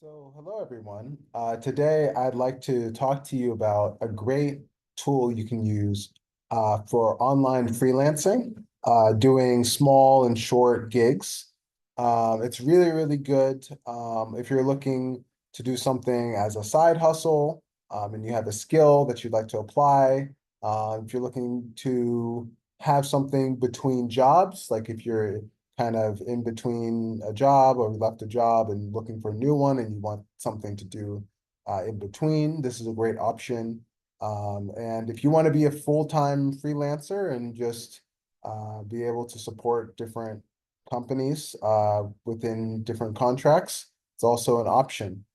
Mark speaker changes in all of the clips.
Speaker 1: So, hello everyone. Today I'd like to talk to you about a great tool you can use for online freelancing, doing small and short gigs. It's really, really good if you're looking to do something as a side hustle and you have a skill that you'd like to apply. If you're looking to have something between jobs, like if you're kind of in between a job or left a job and looking for a new one and you want something to do in between, this is a great option. And if you want to be a full-time freelancer and just be able to support different companies within different contracts, it's also an option.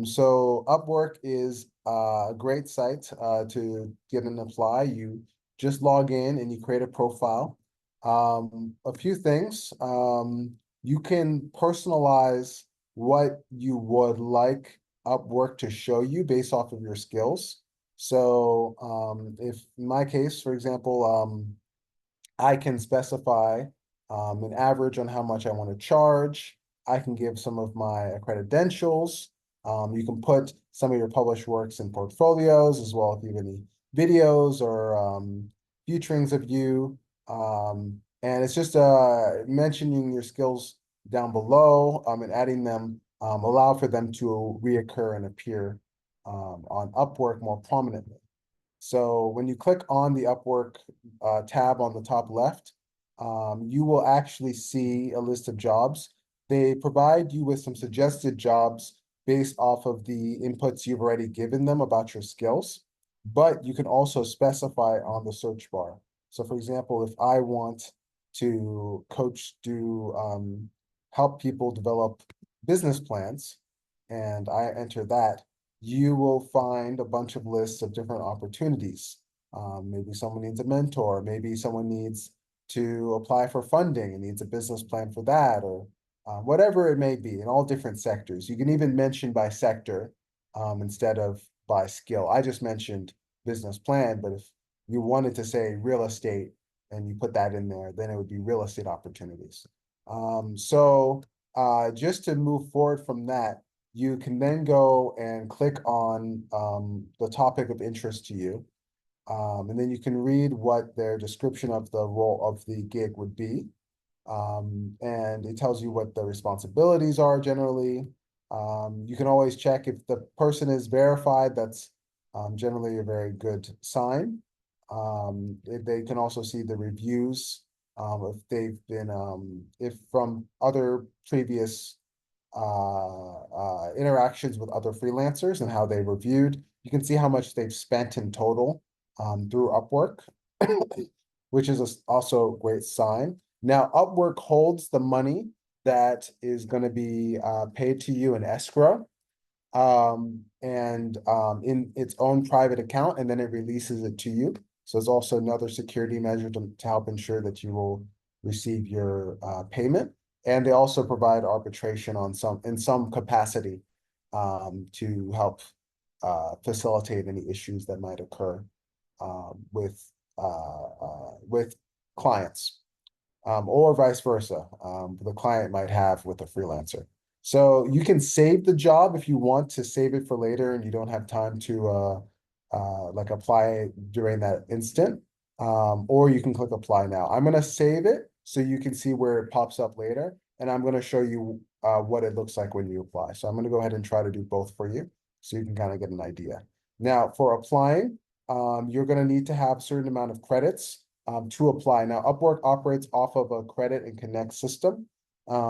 Speaker 1: So Upwork is a great site to get and apply. You just log in and you create a profile. A few things. You can personalize what you would like Upwork to show you based off of your skills. So, if in my case, for example, I can specify an average on how much I want to charge. I can give some of my credentials. You can put some of your published works in portfolios as well if you have any videos or featurings of you. And it's just mentioning your skills down below and adding them, allow for them to reoccur and appear on Upwork more prominently. So when you click on the Upwork tab on the top left, you will actually see a list of jobs. They provide you with some suggested jobs based off of the inputs you've already given them about your skills, but you can also specify on the search bar. So for example, if I want to help people develop business plans, and I enter that, you will find a bunch of lists of different opportunities. Maybe someone needs a mentor, maybe someone needs to apply for funding and needs a business plan for that, or whatever it may be in all different sectors. You can even mention by sector instead of by skill. I just mentioned business plan, but if you wanted to say real estate and you put that in there, then it would be real estate opportunities. Just to move forward from that, you can then go and click on the topic of interest to you. And then you can read what their description of the role of the gig would be. And it tells you what the responsibilities are generally. You can always check if the person is verified. That's generally a very good sign. They can also see the reviews if they've been if from other previous interactions with other freelancers and how they reviewed. You can see how much they've spent in total through Upwork, which is also a great sign. Now, Upwork holds the money that is going to be paid to you in escrow and in its own private account, and then it releases it to you. So it's also another security measure to help ensure that you will receive your payment. And they also provide arbitration in some capacity to help facilitate any issues that might occur with clients or vice versa. The client might have with a freelancer. So you can save the job if you want to save it for later and you don't have time to like apply during that instant. Or you can click apply now. I'm going to save it so you can see where it pops up later. And I'm going to show you what it looks like when you apply. So I'm going to go ahead and try to do both for you so you can kind of get an idea. Now, for applying, you're going to need to have a certain amount of credits to apply. Now, Upwork operates off of a credit and connect system.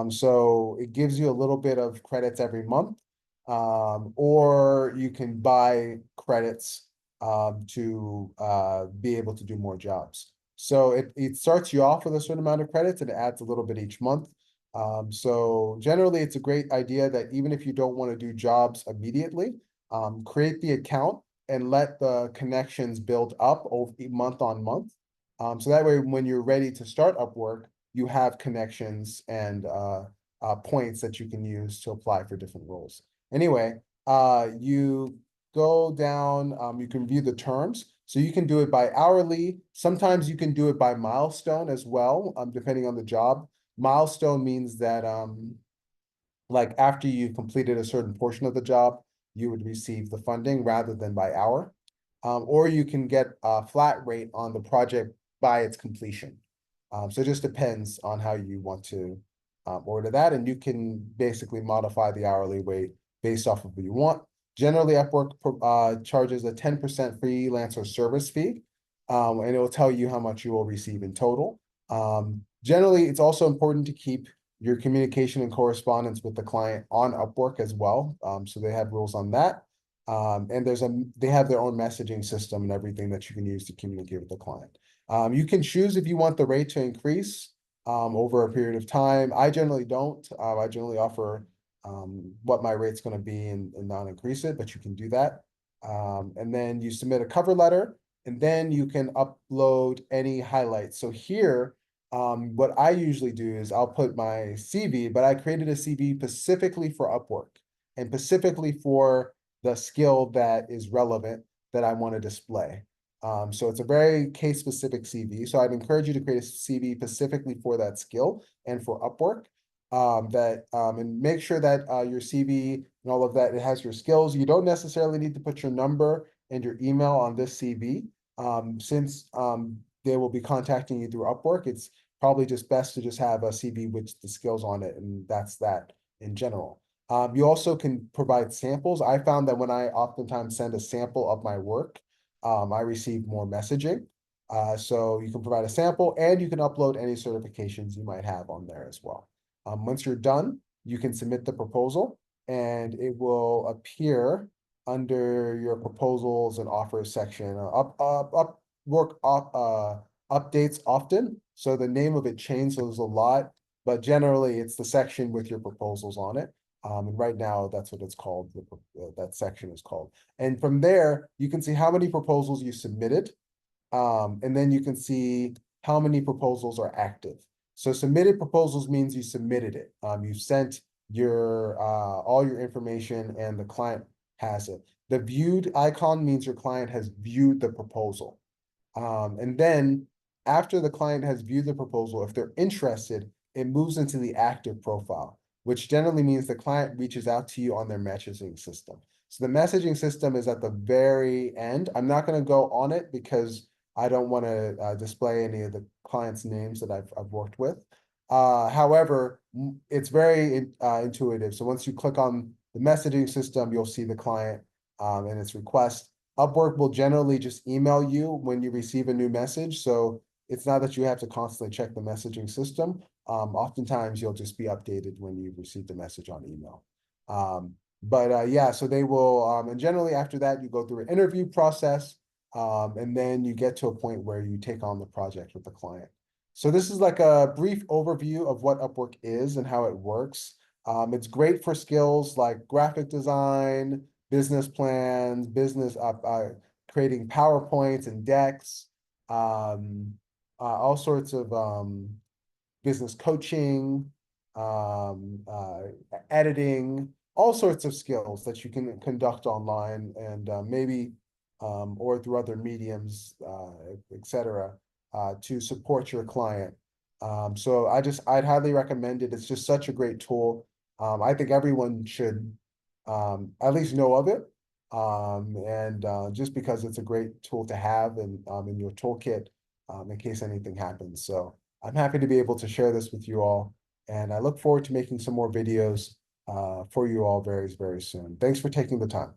Speaker 1: So it gives you a little bit of credits every month, or you can buy credits to be able to do more jobs. So it starts you off with a certain amount of credits and it adds a little bit each month. So generally, it's a great idea that even if you don't want to do jobs immediately, create the account and let the connections build up over month on month. So that way, when you're ready to start Upwork, you have connections and points that you can use to apply for different roles. Anyway, you go down, you can view the terms. So you can do it by hourly. Sometimes you can do it by milestone as well, depending on the job. Milestone means that like after you've completed a certain portion of the job, you would receive the funding rather than by hour. Or you can get a flat rate on the project by its completion. So it just depends on how you want to order that, and you can basically modify the hourly rate based off of what you want. Generally, Upwork charges a 10% freelancer service fee, and it will tell you how much you will receive in total. Generally, it's also important to keep your communication and correspondence with the client on Upwork as well. So they have rules on that. And they have their own messaging system and everything that you can use to communicate with the client. You can choose if you want the rate to increase over a period of time. I generally don't. I generally offer what my rate's going to be and not increase it, but you can do that. And then you submit a cover letter, and then you can upload any highlights. So here, what I usually do is I'll put my CV, but I created a CV specifically for Upwork and specifically for the skill that is relevant that I want to display. So it's a very case-specific CV. So I'd encourage you to create a CV specifically for that skill and for Upwork. And make sure that your CV and all of that, it has your skills. You don't necessarily need to put your number and your email on this CV. Since they will be contacting you through Upwork, it's probably just best to just have a CV with the skills on it, and that's that in general. You also can provide samples. I found that when I oftentimes send a sample of my work, I receive more messaging. So you can provide a sample, and you can upload any certifications you might have on there as well. Once you're done, you can submit the proposal, and it will appear under your proposals and offers section. Updates often, so the name of it changes a lot, but generally it's the section with your proposals on it. And right now, that's what it's called. That section is called. And from there, you can see how many proposals you submitted. And then you can see how many proposals are active. So submitted proposals means you submitted it. You sent your all your information and the client has it. The viewed icon means your client has viewed the proposal. And then after the client has viewed the proposal, if they're interested, it moves into the active profile, which generally means the client reaches out to you on their messaging system. So the messaging system is at the very end. I'm not going to go on it because I don't want to display any of the clients' names that I've worked with. However, it's very intuitive. So once you click on the messaging system, you'll see the client and its request. Upwork will generally just email you when you receive a new message. So it's not that you have to constantly check the messaging system. Oftentimes you'll just be updated when you receive the message on email. Yeah, so they will, and generally after that, you go through an interview process, and then you get to a point where you take on the project with the client. So this is like a brief overview of what Upwork is and how it works. It's great for skills like graphic design, business plans, creating PowerPoints and decks, all sorts of business coaching, editing, all sorts of skills that you can conduct online and maybe or through other mediums, etc., to support your client. So I'd highly recommend it. It's just such a great tool. I think everyone should at least know of it. Just because it's a great tool to have in your toolkit in case anything happens. So I'm happy to be able to share this with you all. And I look forward to making some more videos for you all very, very soon. Thanks for taking the time.